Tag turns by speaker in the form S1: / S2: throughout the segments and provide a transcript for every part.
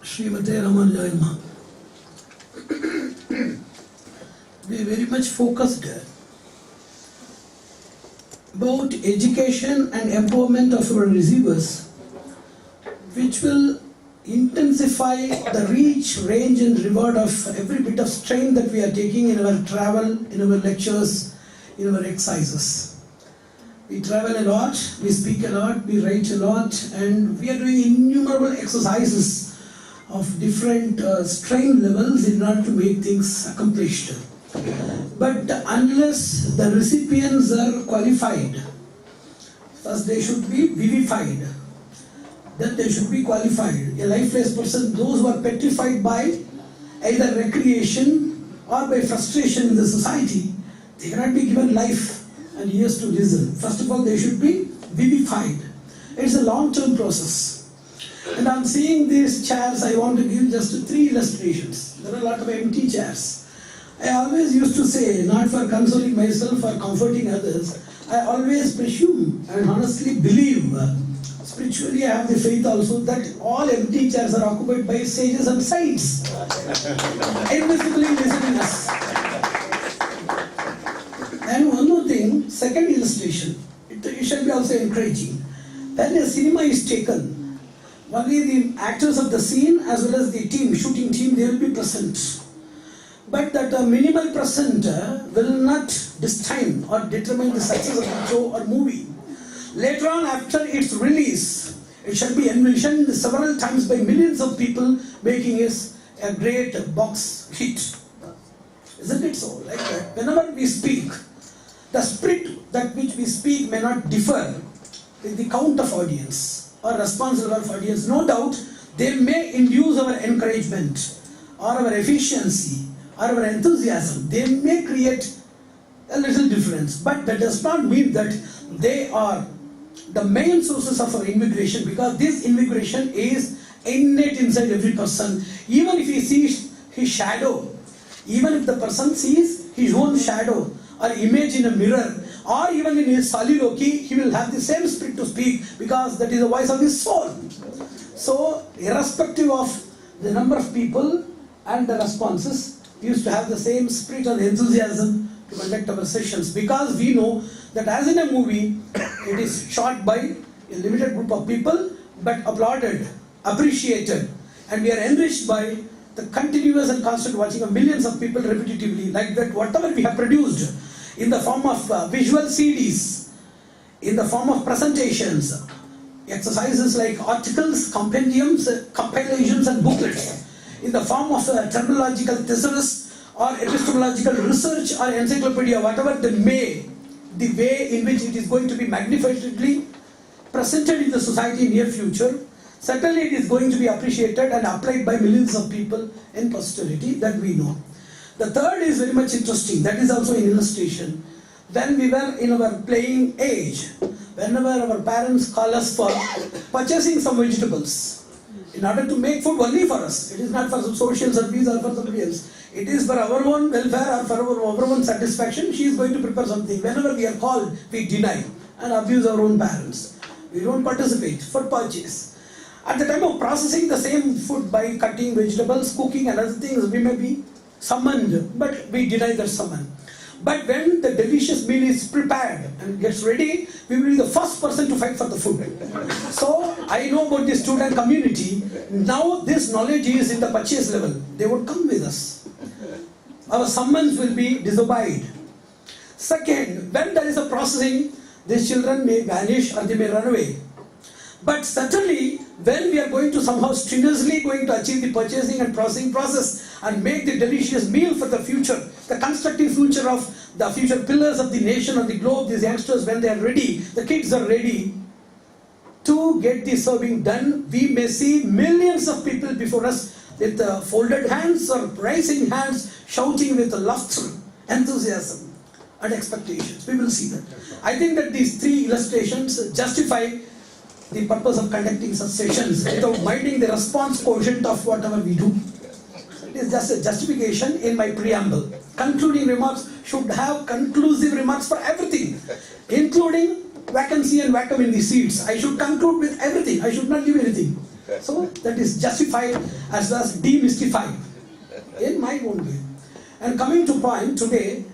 S1: Srimate Ramanujaya Namaha. We are very much focused about education and empowerment of our receivers, which will intensify the reach, range and reward of every bit of strain that we are taking in our travel, in our lectures, in our exercises. We travel a lot, we speak a lot, we write a lot, and we are doing innumerable exercises of different strain levels in order to make things accomplished. But unless the recipients are qualified, first they should be vivified, then they should be qualified. A lifeless person, those who are petrified by either recreation or by frustration in the society, they cannot be given life and years to listen. First of all, they should be vivified. It's a long-term process. And I'm seeing these chairs, I want to give just 3 illustrations. There are a lot of empty chairs. I always used to say, not for consoling myself or comforting others, I always presume and honestly believe, spiritually I have the faith also, that all empty chairs are occupied by sages and saints, invisibly listening us. And one more thing, second illustration, it should be also encouraging. When a cinema is taken, only the actors of the scene as well as the team, shooting team, they will be present. But that minimal present will not destine or determine the success of the show or movie. Later on, after its release, it shall be envisioned several times by millions of people, making it a great box hit. Isn't it so? Like that. Whenever we speak, the spirit that which we speak may not differ with the count of audience or response level of audience. No doubt, they may induce our encouragement or our efficiency or our enthusiasm. They may create a little difference, but that does not mean that they are the main sources of our immigration, because this immigration is innate inside every person. Even if he sees his shadow, even if the person sees his own shadow or image in a mirror, or even in his soliloquy, he will have the same spirit to speak, because that is the voice of his soul. So, irrespective of the number of people and the responses, we used to have the same spirit and enthusiasm to conduct our sessions, because we know that as in a movie, it is shot by a limited group of people, but applauded, appreciated, and we are enriched by the continuous and constant watching of millions of people repetitively. Like that, whatever we have produced in the form of visual CDs, in the form of presentations, exercises like articles, compendiums, compilations and booklets, in the form of terminological thesaurus or epistemological research or encyclopedia, whatever they may, the way in which it is going to be magnificently presented in the society in near future, certainly it is going to be appreciated and applied by millions of people in posterity, that we know. The third is very much interesting, that is also an illustration. When we were in our playing age, whenever our parents call us for purchasing some vegetables, in order to make food only for us, it is not for some social service or for somebody else, it is for our own welfare or for our own satisfaction. She is going to prepare something. Whenever we are called, we deny and abuse our own parents. We don't participate for purchase. At the time of processing the same food by cutting vegetables, cooking and other things, we may be summoned, but we deny that summon. But when the delicious meal is prepared and gets ready, we will be the first person to fight for the food. So, I know about the student community. Now this knowledge is in the purchase level. They would come with us. Our summons will be disobeyed. Second, when there is a processing, these children may vanish or they may run away. But certainly, when we are going to somehow strenuously going to achieve the purchasing and processing process and make the delicious meal for the future, the constructive future of the future pillars of the nation or the globe, these youngsters, when they are ready, the kids are ready to get the serving done, we may see millions of people before us with folded hands or rising hands, shouting with laughter, enthusiasm and expectations. We will see that. I think that these 3 illustrations justify the purpose of conducting such sessions without minding the response quotient of whatever we do. It is just a justification in my preamble. Concluding remarks should have conclusive remarks for everything, including vacancy and vacuum in the seats. I should conclude with everything. I should not leave anything. So that is justified as well as demystified in my own way. And coming to point, today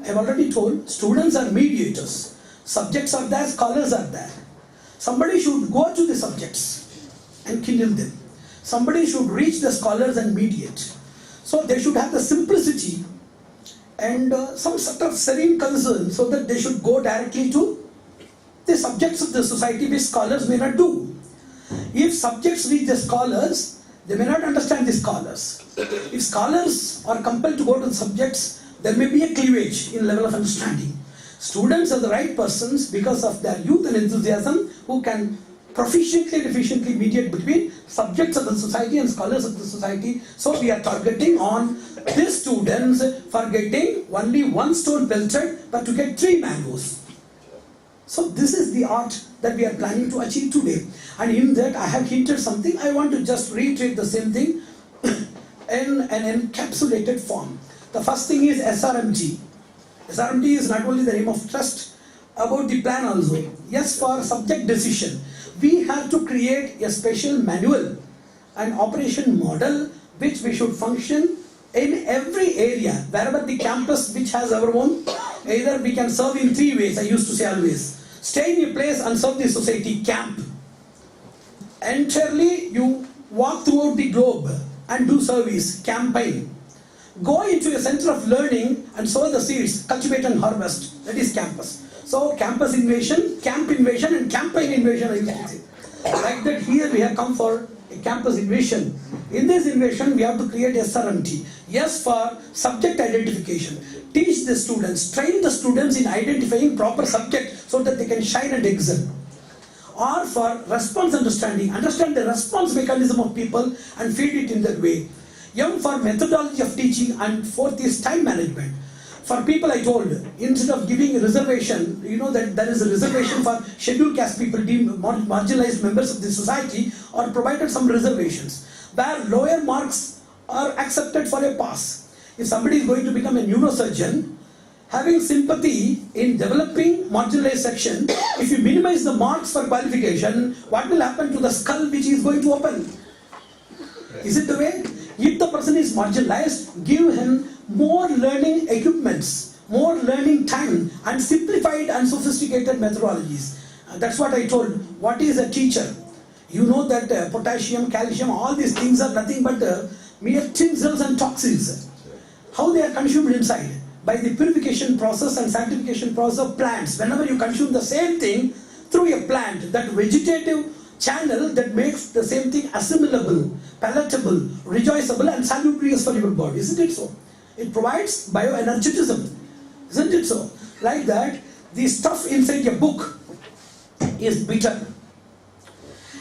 S1: I have already told, students are mediators. Subjects are there, scholars are there. Somebody should go to the subjects and kindle them. Somebody should reach the scholars and mediate. So they should have the simplicity and some sort of serene concern, so that they should go directly to the subjects of the society, which scholars may not do. If subjects reach the scholars, they may not understand the scholars. If scholars are compelled to go to the subjects, there may be a cleavage in level of understanding. Students are the right persons because of their youth and enthusiasm who can proficiently and efficiently mediate between subjects of the society and scholars of the society. So we are targeting on these students for getting only one stone pelted, but to get 3 mangoes. So this is the art that we are planning to achieve today. And in that I have hinted something. I want to just reiterate the same thing in an encapsulated form. The first thing is SRMT. SRMT is not only the name of trust, about the plan also. Yes, for subject decision, we have to create a special manual and operation model which we should function in every area, wherever the campus which has our own. Either we can serve in 3 ways, I used to say always. Stay in a place and serve the society, camp. Entirely you walk throughout the globe and do service, campaign. Go into a center of learning and sow the seeds, cultivate and harvest. That is campus. So campus invasion, camp invasion and campaign invasion, I used to say. Like that here we have come for a campus invasion. In this invasion we have to create SRMT. Yes, for subject identification. Teach the students, train the students in identifying proper subject so that they can shine and excel. Or for response understanding, understand the response mechanism of people and feed it in that way. M for methodology of teaching, and 4th is time management. For people I told, instead of giving a reservation, you know that there is a reservation for scheduled caste people, deemed marginalized members of the society, or provided some reservations, where lower marks are accepted for a pass. If somebody is going to become a neurosurgeon, having sympathy in developing marginalized section, if you minimize the marks for qualification, what will happen to the skull which he is going to open? Is it the way? If the person is marginalized, give him more learning equipments, more learning time, and simplified and sophisticated methodologies. That's what I told. What is a teacher? You know that potassium, calcium, all these things are nothing but mere tinsels and toxins. How they are consumed inside? By the purification process and sanctification process of plants. Whenever you consume the same thing through a plant, that vegetative channel that makes the same thing assimilable, palatable, rejoiceable and salubrious for your body. Isn't it so? It provides bioenergetism. Isn't it so? Like that, the stuff inside a book is bitter.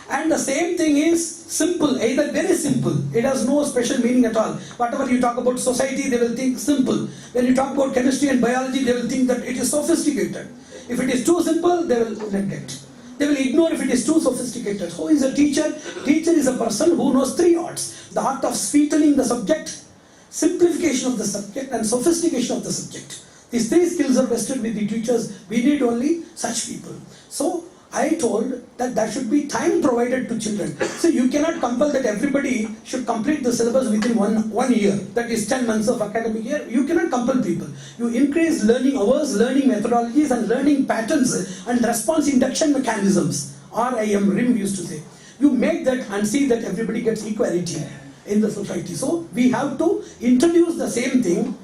S1: And the same thing is simple, either very simple. It has no special meaning at all. Whatever you talk about society, they will think simple. When you talk about chemistry and biology, they will think that it is sophisticated. If it is too simple, they will neglect. They will ignore if it is too sophisticated. Who is a teacher? Teacher is a person who knows 3 arts. The art of sweetening the subject, simplification of the subject, and sophistication of the subject. These 3 skills are vested with the teachers. We need only such people. So I told that there should be time provided to children. So you cannot compel that everybody should complete the syllabus within one year. That is 10 months of academic year. You cannot compel people. You increase learning hours, learning methodologies and learning patterns and response induction mechanisms. RIM used to say. You make that and see that everybody gets equality in the society. So we have to introduce the same thing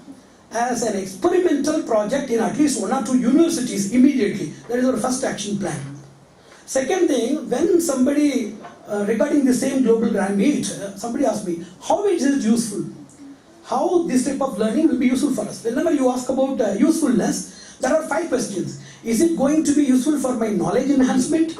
S1: as an experimental project in at least 1 or 2 universities immediately. That is our first action plan. Second thing, when somebody, regarding the same global grand meet, somebody asked me, how is it useful? How this type of learning will be useful for us? Whenever you ask about usefulness, there are 5 questions. Is it going to be useful for my knowledge enhancement?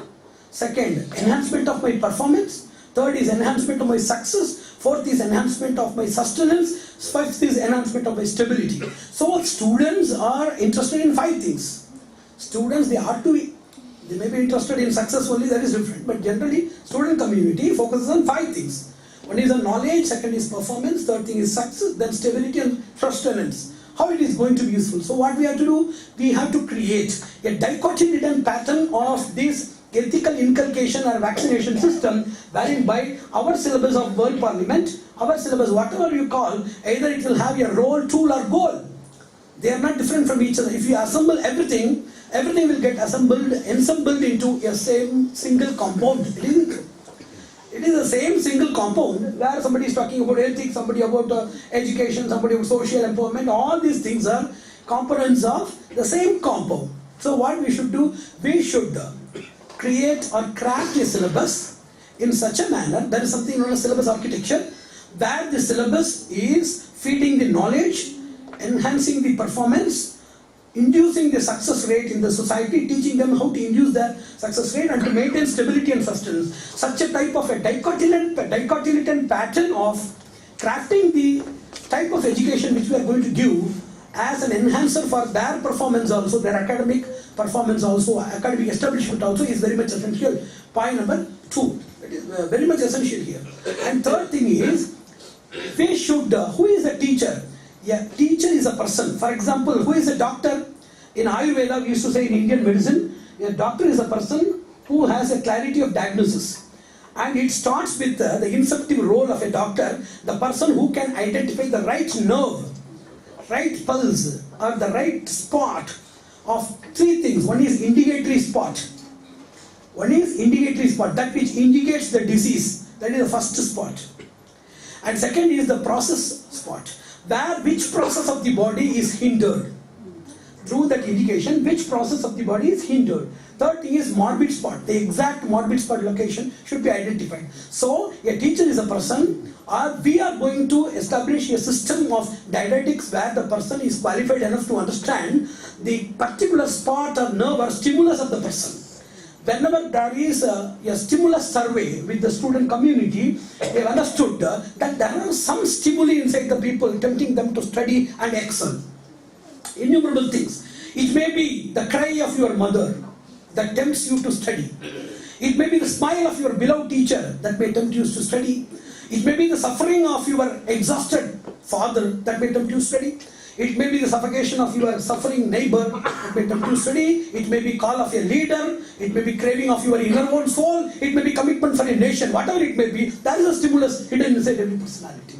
S1: Second, enhancement of my performance. Third is enhancement of my success. Fourth is enhancement of my sustenance. Fifth is enhancement of my stability. So students are interested in 5 things. Students, they may be interested in success only, that is different. But generally, student community focuses on 5 things. One is on knowledge, second is performance, third thing is success, then stability and sustenance. How it is going to be useful? So what we have to do? We have to create a dichotomous pattern of these ethical inculcation or vaccination system, wherein by our syllabus of World Parliament, our syllabus, whatever you call, either it will have a role, tool or goal. They are not different from each other. If you assemble everything, everything will get ensembled into a same single compound. It isn't true. It is the same single compound where somebody is talking about ethics, somebody about education, somebody about social empowerment. All these things are components of the same compound. So what we should do? We should create or craft a syllabus in such a manner, there is something known as syllabus architecture, where the syllabus is feeding the knowledge, enhancing the performance, inducing the success rate in the society, teaching them how to induce their success rate and to maintain stability and sustenance. Such a type of a dichotyledon pattern of crafting the type of education which we are going to give as an enhancer for their performance also, their academic performance also, academic establishment also is very much essential. Point number 2. It is very much essential here. And third thing is, we should, who is a teacher? A teacher is a person. For example, who is a doctor? In Ayurveda, we used to say in Indian medicine, a doctor is a person who has a clarity of diagnosis. And it starts with the inceptive role of a doctor, the person who can identify the right nerve, right pulse, or the right spot of 3 things. One is indicatory spot. One is indicatory spot, that which indicates the disease. That is the first spot. And second is the process spot, where which process of the body is hindered. Through that indication, which process of the body is hindered. Third thing is morbid spot. The exact morbid spot location should be identified. So, a teacher is a person, or we are going to establish a system of didactics where the person is qualified enough to understand the particular spot or nerve or stimulus of the person. Whenever there is a stimulus survey with the student community, they have understood that there are some stimuli inside the people tempting them to study and excel. Innumerable things. It may be the cry of your mother that tempts you to study. It may be the smile of your beloved teacher that may tempt you to study. It may be the suffering of your exhausted father that may tempt you to study. It may be the suffocation of your suffering neighbor that may tempt you to study. It may be call of a leader. It may be craving of your inner own soul. It may be commitment for a nation. Whatever it may be, there is a stimulus hidden inside every personality.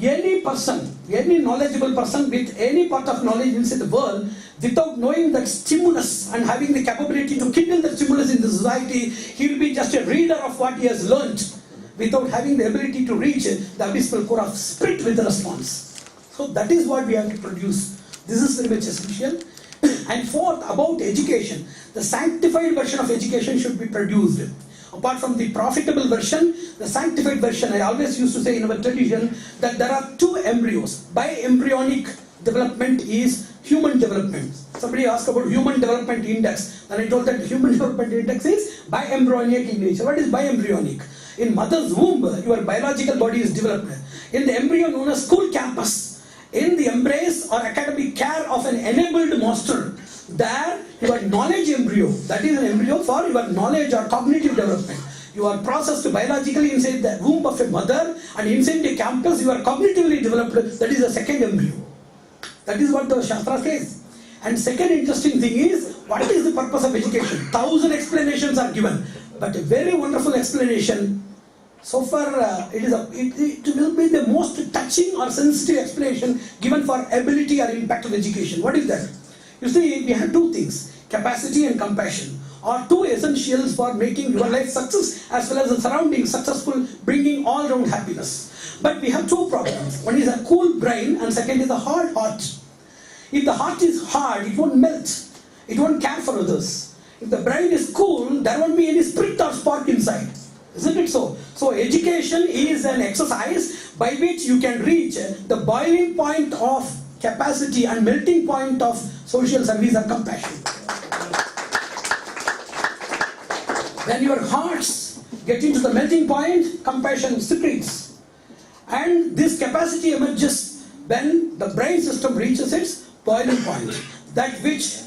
S1: Any person, any knowledgeable person with any part of knowledge inside the world, without knowing that stimulus and having the capability to kindle that stimulus in the society, he will be just a reader of what he has learnt, without having the ability to reach the abysmal core of spirit with the response. So that is what we have to produce. This is very much essential. And fourth, about education, the sanctified version of education should be produced. Apart from the profitable version, the sanctified version, I always used to say in our tradition that there are 2 embryos. By embryonic development is human development. Somebody asked about human development index, and I told that human development index is biembryonic in nature. What is biembryonic? In mother's womb, your biological body is developed. In the embryo known as school campus, in the embrace or academic care of an enabled master, there your knowledge embryo, that is an embryo for your knowledge or cognitive development. You are processed biologically inside the womb of a mother, and inside the campus you are cognitively developed. That is the second embryo. That is what the Shastra says. And second interesting thing is, what is the purpose of education? 1,000 explanations are given, but a very wonderful explanation. So far, it will be the most touching or sensitive explanation given for ability or impact of education. What is that? You see, we have 2 things, capacity and compassion, are 2 essentials for making your life success as well as the surroundings successful, bringing all round happiness. But we have 2 problems. One is a cool brain and second is a hard heart. If the heart is hard, it won't melt. It won't care for others. If the brain is cool, there won't be any spirit or spark inside. Isn't it so? So education is an exercise by which you can reach the boiling point of capacity and melting point of social service and compassion. When your hearts get into the melting point, compassion secretes. And this capacity emerges when the brain system reaches its boiling point. That which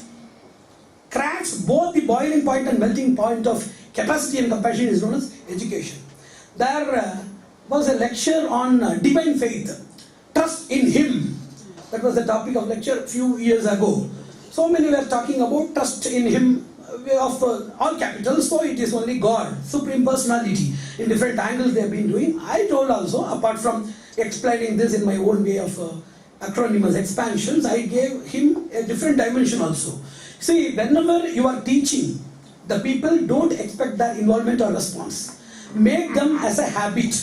S1: cracks both the boiling point and melting point of capacity and compassion is known as education. There was a lecture on divine faith, trust in Him. That was the topic of lecture a few years ago. So many were talking about trust in Him, of all capitals, so it is only God, Supreme Personality. In different angles they have been doing. I told also, apart from explaining this in my own way of acronymous expansions, I gave him a different dimension also. See, whenever you are teaching, the people don't expect their involvement or response. Make them as a habit.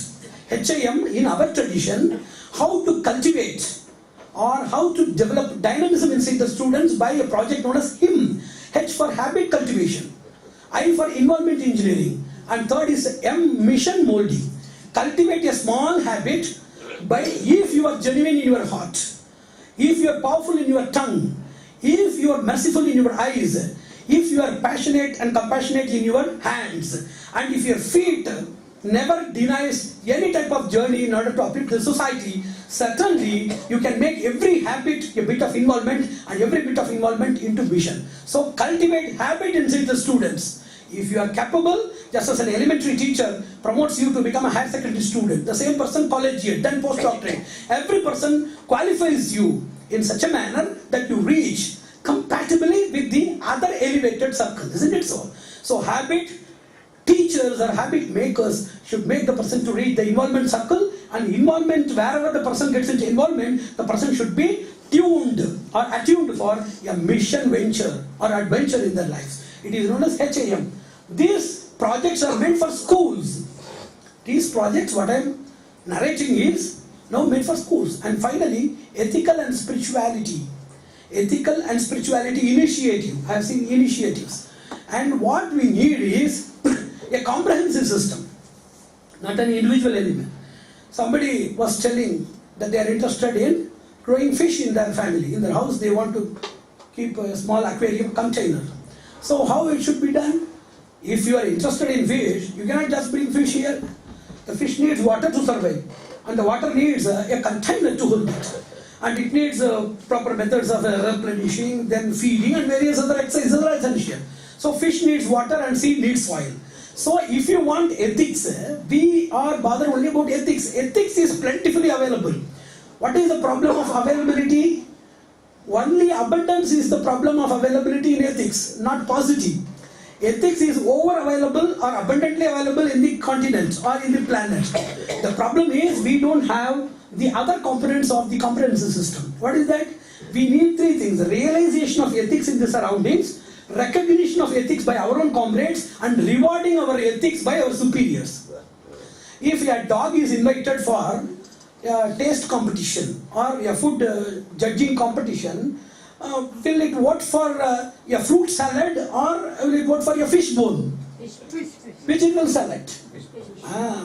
S1: HIM in our tradition, how to cultivate or how to develop dynamism inside the students by a project known as HIM. H for habit cultivation, I for involvement engineering, and third is M, mission molding. Cultivate a small habit by, if you are genuine in your heart, if you are powerful in your tongue, if you are merciful in your eyes, if you are passionate and compassionate in your hands, and if your feet never denies any type of journey in order to uplift the society, certainly you can make every habit a bit of involvement and every bit of involvement into vision. So cultivate habit inside the students. If you are capable, just as an elementary teacher promotes you to become a higher secondary student, the same person collegiate, then postdoctorate, every person qualifies you in such a manner that you reach compatibly with the other elevated circle, isn't it so? So habit teachers or habit makers should make the person to reach the involvement circle, and involvement, wherever the person gets into involvement, the person should be tuned or attuned for a mission venture or adventure in their lives. It is known as HIM. These projects are meant for schools. These projects, what I am narrating is now meant for schools. And finally, ethical and spirituality. Ethical and spirituality initiative. I have seen initiatives. And what we need is a comprehensive system, not an individual element. Somebody was telling that they are interested in growing fish in their family. In their house, they want to keep a small aquarium container. So how it should be done? If you are interested in fish, you cannot just bring fish here. The fish needs water to survive, and the water needs a container to hold it. And it needs proper methods of replenishing, then feeding, and various other exercises are essential. So fish needs water and seed needs soil. So if you want ethics, we are bothered only about ethics. Ethics is plentifully available. What is the problem of availability? Only abundance is the problem of availability in ethics, not paucity. Ethics is over available or abundantly available in the continents or in the planet. The problem is we don't have the other components of the comprehensive system. What is that? We need three things: the realization of ethics in the surroundings, recognition of ethics by our own comrades, and rewarding our ethics by our superiors. If a dog is invited for a taste competition or a food judging competition, will it vote for a fruit salad or will it vote for a fish bowl? Which it will select.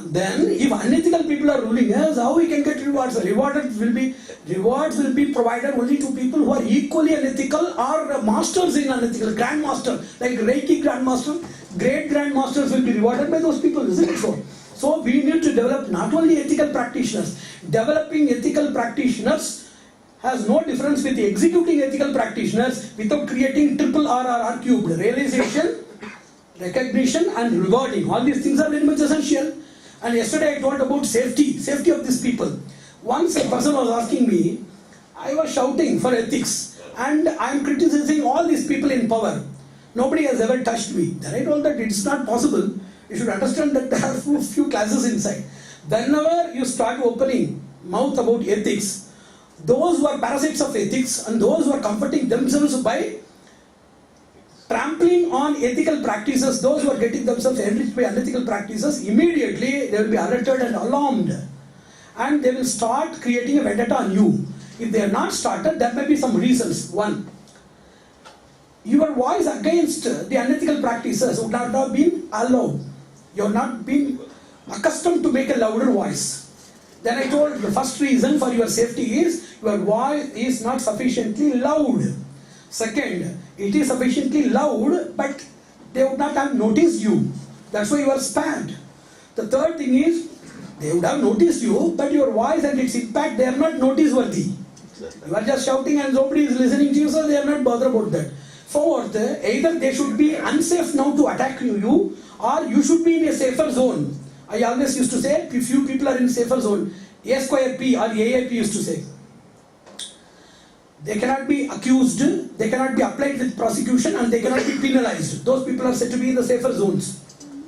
S1: Then if unethical people are ruling us, how we can get rewards? Rewards will be provided only to people who are equally unethical or masters in unethical, grandmaster, like Reiki grandmaster, great grandmasters will be rewarded by those people, isn't it so? So we need to develop not only ethical practitioners. Developing ethical practitioners has no difference with executing ethical practitioners without creating triple R cubed. Realization, recognition and rewarding. All these things are very much essential. And yesterday I told about safety of these people. Once a person was asking me, I was shouting for ethics and I am criticizing all these people in power. Nobody has ever touched me. Then I told that it's not possible. You should understand that there are few classes inside. Whenever you start opening mouth about ethics, those who are parasites of ethics and those who are comforting themselves by trampling on ethical practices, those who are getting themselves enriched by unethical practices, immediately they will be alerted and alarmed. And they will start creating a vendetta on you. If they are not started, there may be some reasons. One, your voice against the unethical practices would not have been allowed. You have not been accustomed to make a louder voice. Then I told the first reason for your safety is your voice is not sufficiently loud. Second, it is sufficiently loud, but they would not have noticed you. That's why you are spared. The third thing is, they would have noticed you, but your voice and its impact, they are not noticeworthy. You are just shouting and nobody is listening to you, so they are not bothered about that. Fourth, either they should be unsafe now to attack you, or you should be in a safer zone. I always used to say, if few people are in safer zone, A square P or AAP used to say. They cannot be accused, they cannot be applied with prosecution, and they cannot be penalized. Those people are said to be in the safer zones.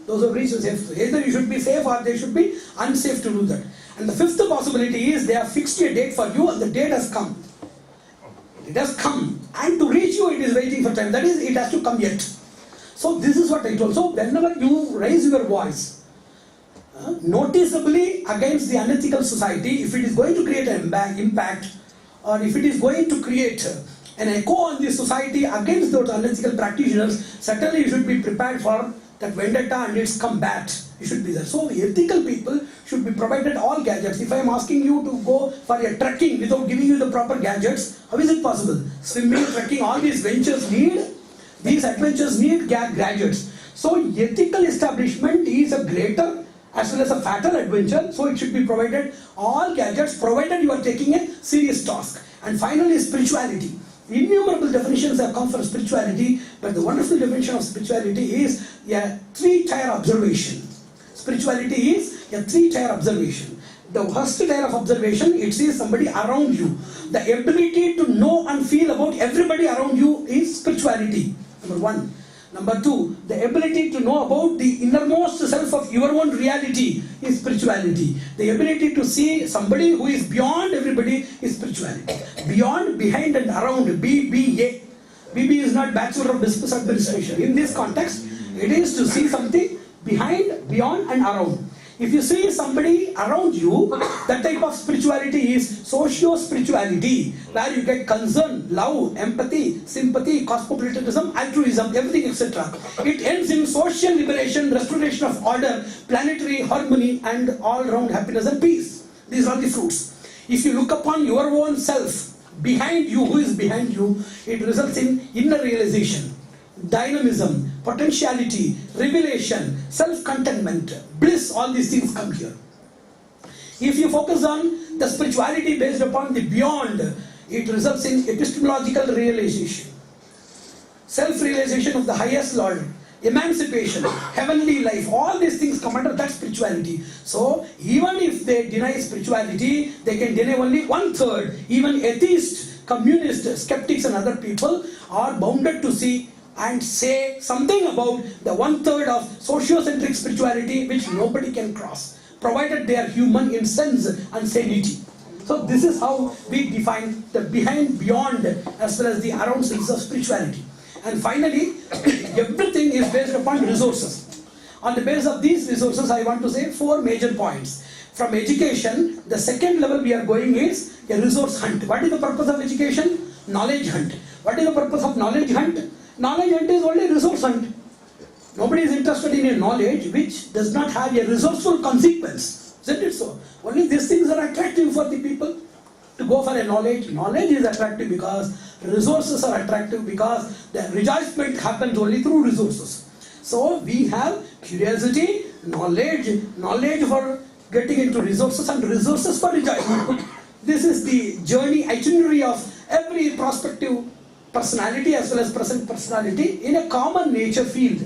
S1: Those who have reached the safe zone. Either you should be safe or they should be unsafe to do that. And the fifth possibility is they have fixed a date for you and the date has come. It has come. And to reach you, it is waiting for time. That is, it has to come yet. So this is what I told. So whenever you raise your voice, noticeably against the unethical society, if it is going to create an impact, or if it is going to create an echo on the society against those unethical practitioners, certainly you should be prepared for that vendetta and its combat. You should be there. So the ethical people should be provided all gadgets. If I am asking you to go for a trekking without giving you the proper gadgets, how is it possible? Swimming, trekking, all these adventures need gadgets. So ethical establishment is a greater as well as a fatal adventure, so it should be provided all gadgets provided you are taking a serious task. And finally, spirituality. Innumerable definitions have come for spirituality, but the wonderful definition of spirituality is a three-tier observation. Spirituality is a three-tier observation. The first tier of observation, it sees somebody around you. The ability to know and feel about everybody around you is spirituality, number one. Number two, the ability to know about the innermost self of your own reality is spirituality. The ability to see somebody who is beyond everybody is spirituality. Beyond, behind and around, BBA. BB is not Bachelor of Business Administration. In this context, it is to see something behind, beyond and around. If you see somebody around you, that type of spirituality is socio-spirituality, where you get concern, love, empathy, sympathy, cosmopolitanism, altruism, everything, etc. It ends in social liberation, restoration of order, planetary harmony, and all-round happiness and peace. These are the fruits. If you look upon your own self, behind you, who is behind you, it results in inner realization, dynamism, potentiality, revelation, self-contentment, bliss, all these things come here. If you focus on the spirituality based upon the beyond, it results in epistemological realization, self-realization of the highest Lord, emancipation, heavenly life, all these things come under that spirituality. So, even if they deny spirituality, they can deny only 1/3. Even atheists, communists, skeptics and other people are bounded to see and say something about the 1/3 of sociocentric spirituality which nobody can cross, provided they are human in sense and sanity. So this is how we define the behind, beyond as well as the around sense of spirituality. And finally, everything is based upon resources. On the basis of these resources, I want to say 4 major points. From education, the second level we are going is a resource hunt. What is the purpose of education? Knowledge hunt. What is the purpose of knowledge hunt? Knowledge hunt is only resource hunt. Nobody is interested in a knowledge which does not have a resourceful consequence. Isn't it so? Only these things are attractive for the people to go for a knowledge. Knowledge is attractive because resources are attractive, because the rejoicement happens only through resources. So we have curiosity, knowledge for getting into resources, and resources for rejoicement. This is the journey itinerary of every prospective personality as well as present personality in a common nature field.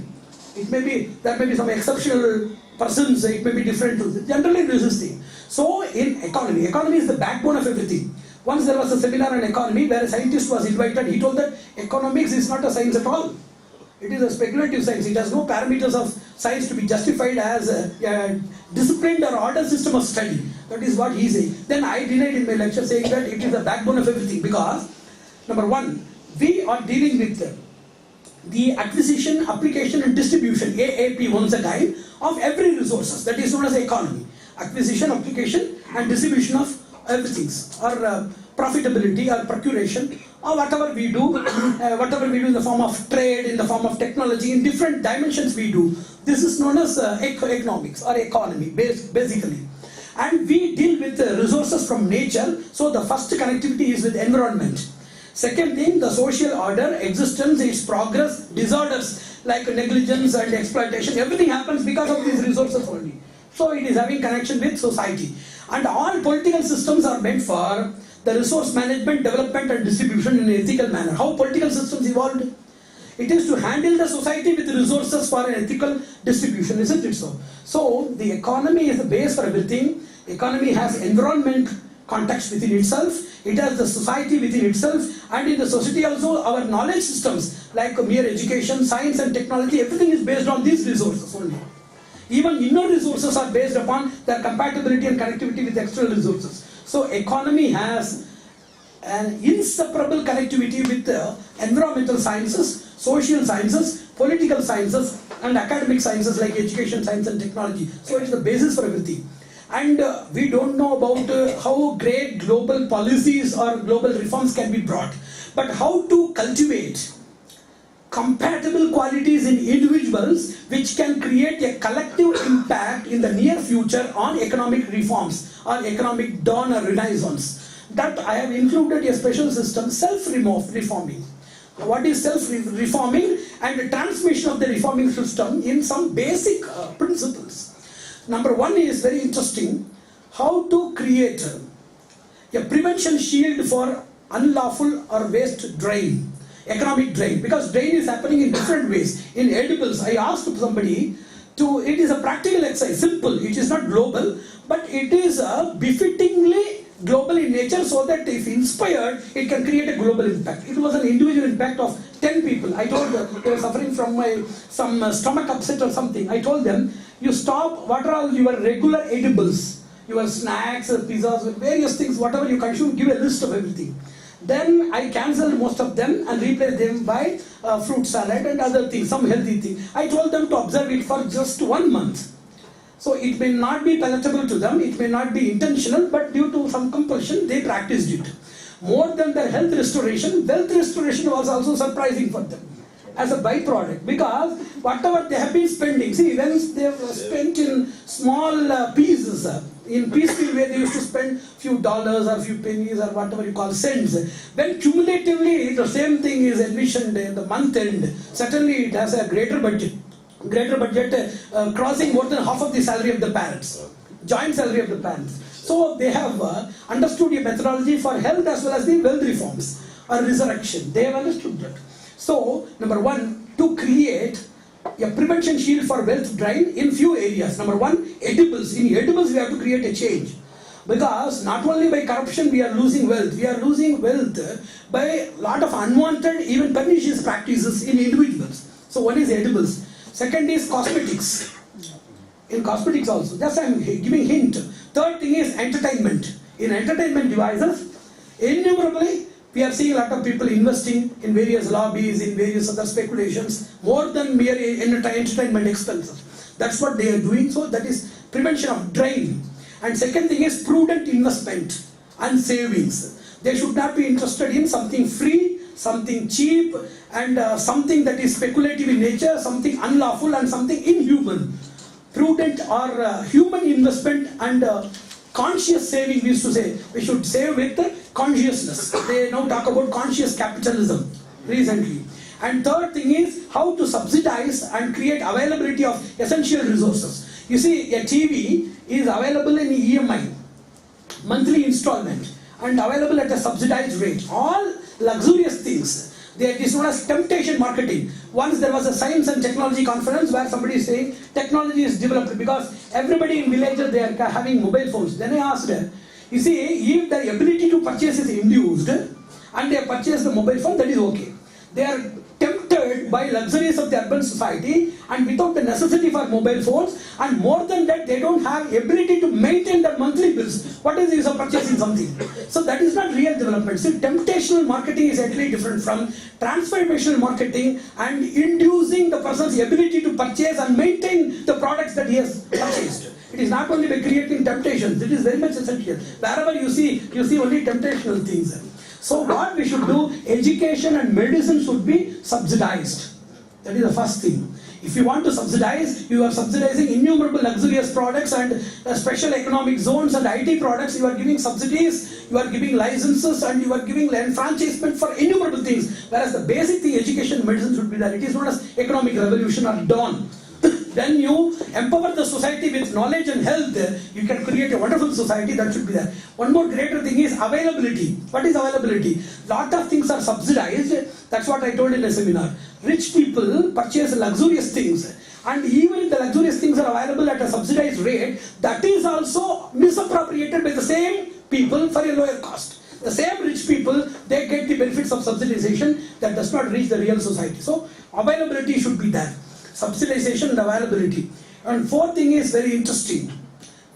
S1: There may be some exceptional persons, it may be different. Generally this is the thing. So in economy is the backbone of everything. Once there was a seminar on economy where a scientist was invited. He told that economics is not a science at all. It is a speculative science. It has no parameters of science to be justified as a disciplined or order system of study. That is what he said. Then I denied in my lecture saying that it is the backbone of everything, because number one, we are dealing with the acquisition, application and distribution, AAP once again, of every resources. That is known as economy. Acquisition, application and distribution of everything, or profitability or procuration, or whatever we do in the form of trade, in the form of technology, in different dimensions we do. This is known as economics or economy basically. And we deal with resources from nature. So the first connectivity is with environment. Second thing, the social order, existence, its progress, disorders like negligence and exploitation, everything happens because of these resources only. So it is having connection with society. And all political systems are meant for the resource management, development and distribution in an ethical manner. How political systems evolved? It is to handle the society with resources for an ethical distribution, isn't it so? So the economy is the base for everything. Economy has environment context within itself, it has the society within itself, and in the society also our knowledge systems like mere education, science and technology, everything is based on these resources only. Even inner resources are based upon their compatibility and connectivity with external resources. So economy has an inseparable connectivity with environmental sciences, social sciences, political sciences and academic sciences like education, science and technology. So it is the basis for everything. And we don't know about how great global policies or global reforms can be brought, but how to cultivate compatible qualities in individuals which can create a collective impact in the near future on economic reforms or economic dawn or renaissance. That I have included a special system, self-reforming. What is self-reforming and the transmission of the reforming system in some basic principles. Number one is very interesting, how to create a prevention shield for unlawful or waste drain, economic drain, because drain is happening in different ways. In edibles, I asked somebody to, it is a practical exercise, simple, it is not global, but it is befittingly global in nature so that if inspired, it can create a global impact. It was an individual impact of 10 people. I told them, they were suffering from some stomach upset or something. I told them, you stop what are all your regular edibles, your snacks, pizzas, various things, whatever you consume, give a list of everything. Then I cancelled most of them and replaced them by fruit salad and other things, some healthy things. I told them to observe it for just 1 month. So it may not be palatable to them, it may not be intentional, but due to some compulsion, they practiced it. More than their health restoration, wealth restoration was also surprising for them as a byproduct, because whatever they have been spending, see, when they have spent in small pieces, in piecemeal where they used to spend few dollars or few pennies or whatever you call cents, when cumulatively the same thing is envisioned in the month end, certainly it has a greater budget crossing more than half of the salary of the parents, joint salary of the parents. So they have understood a methodology for health as well as the wealth reforms or resurrection. They have understood that. So number one, to create a prevention shield for wealth drain in few areas. Number one, edibles. In edibles we have to create a change, because not only by corruption we are losing wealth, we are losing wealth by a lot of unwanted, even pernicious practices in individuals. So one is edibles. Second is cosmetics. In cosmetics also, just I am giving hint. Third thing is entertainment. In entertainment devices, innumerably we are seeing a lot of people investing in various lobbies, in various other speculations, more than mere entertainment expenses. That's what they are doing. So that is prevention of drain. And second thing is prudent investment and savings. They should not be interested in something free, something cheap, and something that is speculative in nature, something unlawful and something inhuman. Prudent or human investment and conscious saving, we used to say. We should save with consciousness. They now talk about conscious capitalism recently. And third thing is how to subsidize and create availability of essential resources. You see, a TV is available in EMI, monthly installment, and available at a subsidized rate. All luxurious things. It is known as temptation marketing. Once there was a science and technology conference where somebody is saying technology is developed because everybody in villages they are having mobile phones. Then I asked her, you see, if the ability to purchase is induced and they purchase the mobile phone, that is okay. They are tempted by luxuries of the urban society and without the necessity for mobile phones, and more than that they don't have ability to maintain their monthly bills. What is the use of purchasing something? So that is not real development. See, temptational marketing is actually different from transformational marketing and inducing the person's ability to purchase and maintain the products that he has purchased. It is not only by creating temptations, it is very much essential. Wherever you see only temptational things. So what we should do, education and medicine should be subsidized. That is the first thing. If you want to subsidize, you are subsidizing innumerable luxurious products and special economic zones and IT products. You are giving subsidies, you are giving licenses, and you are giving enfranchisement for innumerable things. Whereas the basic thing, education and medicine should be there. It is known as economic revolution or dawn. Then you empower the society with knowledge and health, you can create a wonderful society. That should be there. One more greater thing is availability. What is availability? Lot of things are subsidized. That's what I told in a seminar. Rich people purchase luxurious things, and even if the luxurious things are available at a subsidized rate, that is also misappropriated by the same people for a lower cost. The same rich people, they get the benefits of subsidization that does not reach the real society. So availability should be there. Subsidization and availability. And fourth thing is very interesting.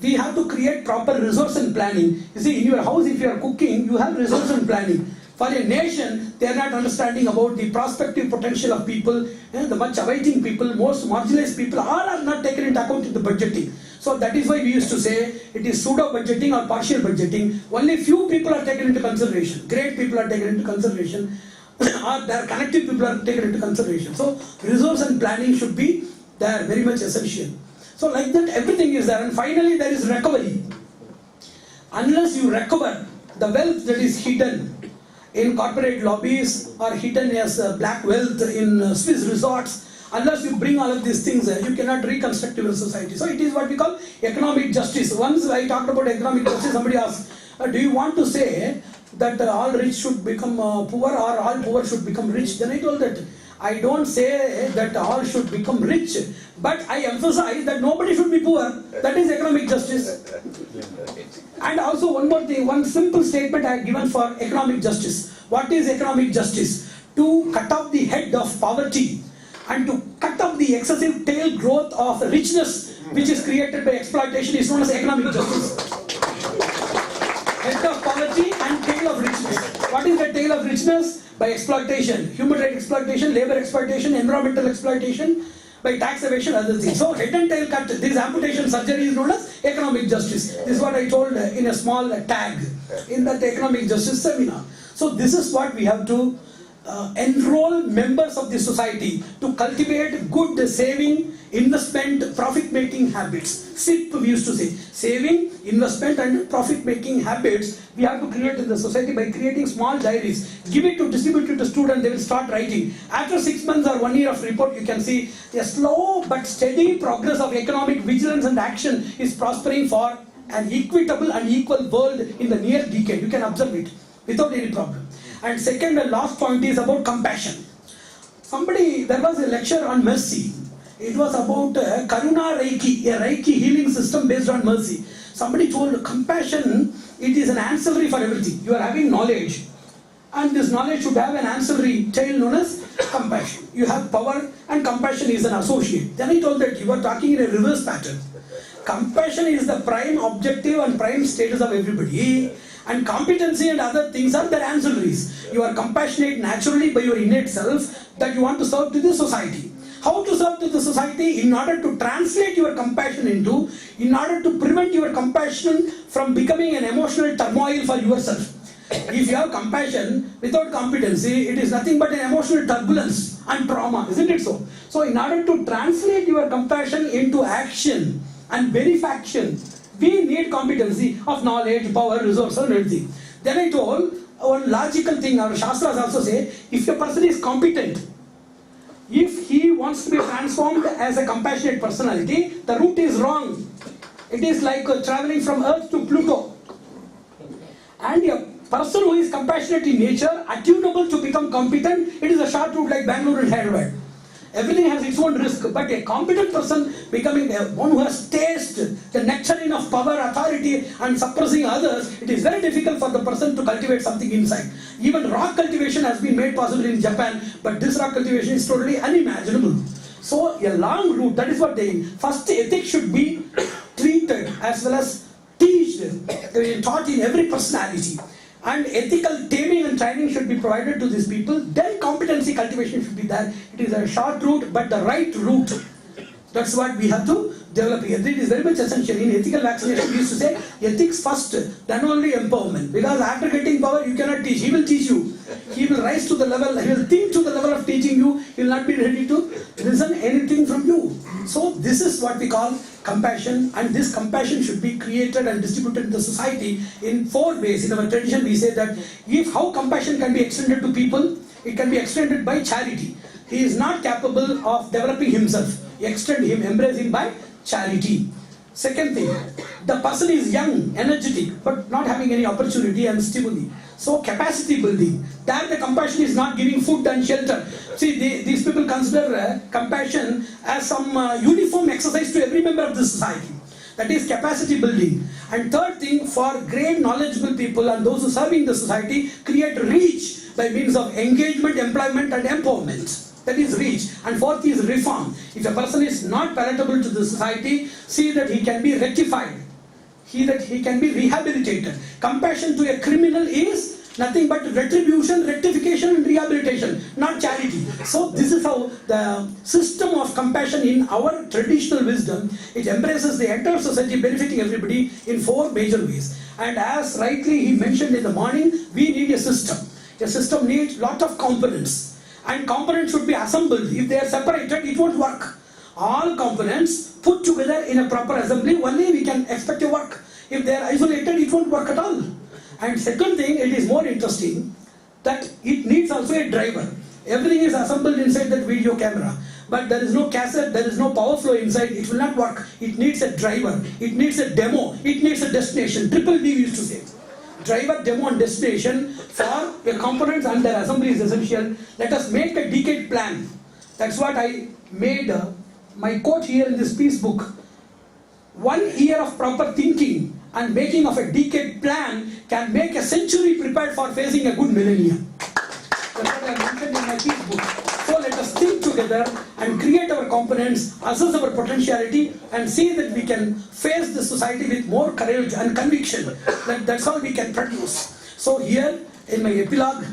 S1: We have to create proper resource and planning. You see, in your house, if you are cooking, you have resource and planning. For a nation, they are not understanding about the prospective potential of people, the much awaiting people, most marginalized people, all are not taken into account in the budgeting. So that is why we used to say it is pseudo budgeting or partial budgeting. Only few people are taken into consideration. Great people are taken into consideration, or their connective people are taken into consideration. So resource and planning should be there, very much essential. So like that, everything is there. And finally, there is recovery. Unless you recover the wealth that is hidden in corporate lobbies or hidden as black wealth in Swiss resorts, unless you bring all of these things, you cannot reconstruct your society. So it is what we call economic justice. Once I talked about economic justice, somebody asked, do you want to say that all rich should become poor or all poor should become rich? Then I told that I don't say that all should become rich, but I emphasize that nobody should be poor. That is economic justice. And also one more thing, one simple statement I have given for economic justice. What is economic justice? To cut off the head of poverty and to cut off the excessive tail growth of richness which is created by exploitation is known as economic justice. Head of poverty and tail of richness. What is the tail of richness? By exploitation, human rights exploitation, labor exploitation, environmental exploitation, by tax evasion, other things. So head and tail cut, this amputation surgery is known as economic justice. This is what I told in a small tag in that economic justice seminar. So this is what we have to enroll members of the society to cultivate good saving, investment, profit-making habits. SIP we used to say. Saving, investment and profit-making habits we have to create in the society by creating small diaries. Give it to, distribute it to students, they will start writing. After 6 months or 1 year of report, you can see a slow but steady progress of economic vigilance and action is prospering for an equitable and equal world in the near decade. You can observe it without any problem. And second and last point is about compassion. There was a lecture on mercy. It was about Karuna Reiki, a Reiki healing system based on mercy. Somebody told compassion, it is an ancillary for everything. You are having knowledge, and this knowledge should have an ancillary tail known as compassion. You have power and compassion is an associate. Then I told that you are talking in a reverse pattern. Compassion is the prime objective and prime status of everybody. And competency and other things are their ancillaries. You are compassionate naturally by your innate self that you want to serve to the society. How to serve to the society? In order to translate your compassion in order to prevent your compassion from becoming an emotional turmoil for yourself. If you have compassion without competency, it is nothing but an emotional turbulence and trauma, isn't it so? So in order to translate your compassion into action and benefaction, we need competency of knowledge, power, resource and everything. Then I told one logical thing, our Shastras also say, if a person is competent, if he wants to be transformed as a compassionate personality, the route is wrong. It is like traveling from Earth to Pluto. And a person who is compassionate in nature, attunable to become competent, it is a short route like Bangalore and Hyderabad. Everything has its own risk, but a competent person becoming one who has tasted the nectarine of power, authority and suppressing others, it is very difficult for the person to cultivate something inside. Even rock cultivation has been made possible in Japan, but this rock cultivation is totally unimaginable. So a long route, that is what they first ethics should be treated as well as taught in every personality. And ethical taming and training should be provided to these people. Then competency cultivation should be there. It is a short route, but the right route. That's what we have to develop here. It is very much essential. In ethical vaccination, we used to say ethics first, then only empowerment. Because after getting power, you cannot teach. He will teach you. He will rise to the level, he will think to the level of teaching you. He will not be ready to listen anything from you. So this is what we call compassion, and this compassion should be created and distributed in the society in 4 ways. In our tradition, we say that how compassion can be extended to people, it can be extended by charity. He is not capable of developing himself. Extend him, embrace him by charity. Second thing, the person is young, energetic, but not having any opportunity and stimuli. So capacity building. There the compassion is not giving food and shelter. See, these people consider compassion as some uniform exercise to every member of the society. That is capacity building. And third thing, for great knowledgeable people and those who are serving the society, create reach by means of engagement, employment and empowerment. That is reach. And fourth is reform. If a person is not palatable to the society, see that he can be rectified. That he can be rehabilitated. Compassion to a criminal is nothing but retribution, rectification and rehabilitation, not charity. So this is how the system of compassion in our traditional wisdom, it embraces the entire society, benefiting everybody in four major ways. And as rightly he mentioned in the morning, we need a system. A system needs lot of components. And components should be assembled. If they are separated, it won't work. All components put together in a proper assembly, only we can expect a work. If they are isolated, it won't work at all. And second thing, it is more interesting that it needs also a driver. Everything is assembled inside that video camera, but there is no cassette, there is no power flow inside, it will not work. It needs a driver, it needs a demo, it needs a destination. Triple D we used to say. Driver, demo and destination for the components and their assembly is essential. Let us make a decade plan. That's what I made my quote here in this piece book. 1 year of proper thinking and making of a decade plan can make a century prepared for facing a good millennium. That's what I mentioned in my piece book. So let us think together and create our components, assess our potentiality and see that we can face the society with more courage and conviction. That's all we can produce. So here in my epilogue,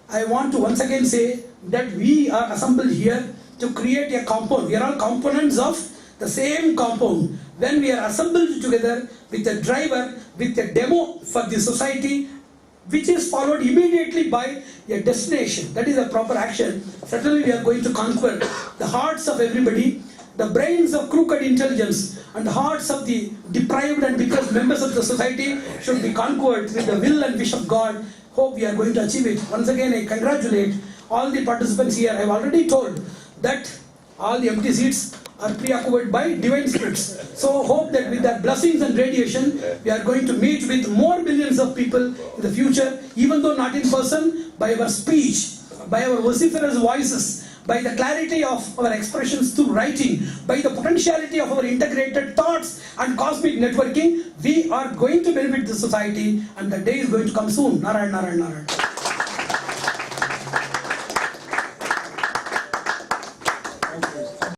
S1: I want to once again say that we are assembled here to create a compound. We are all components of the same compound. When we are assembled together with a driver, with a demo for the society, which is followed immediately by a destination, that is a proper action, certainly we are going to conquer the hearts of everybody, the brains of crooked intelligence and the hearts of the deprived and depressed members of the society should be conquered with the will and wish of God. Hope we are going to achieve it. Once again, I congratulate all the participants here. I have already told that all the empty seats are preoccupied by divine spirits. So hope that with their blessings and radiation, we are going to meet with more millions of people in the future, even though not in person, by our speech, by our vociferous voices, by the clarity of our expressions through writing, by the potentiality of our integrated thoughts and cosmic networking, we are going to benefit the society and the day is going to come soon. Narayan, Narayan, Narayan.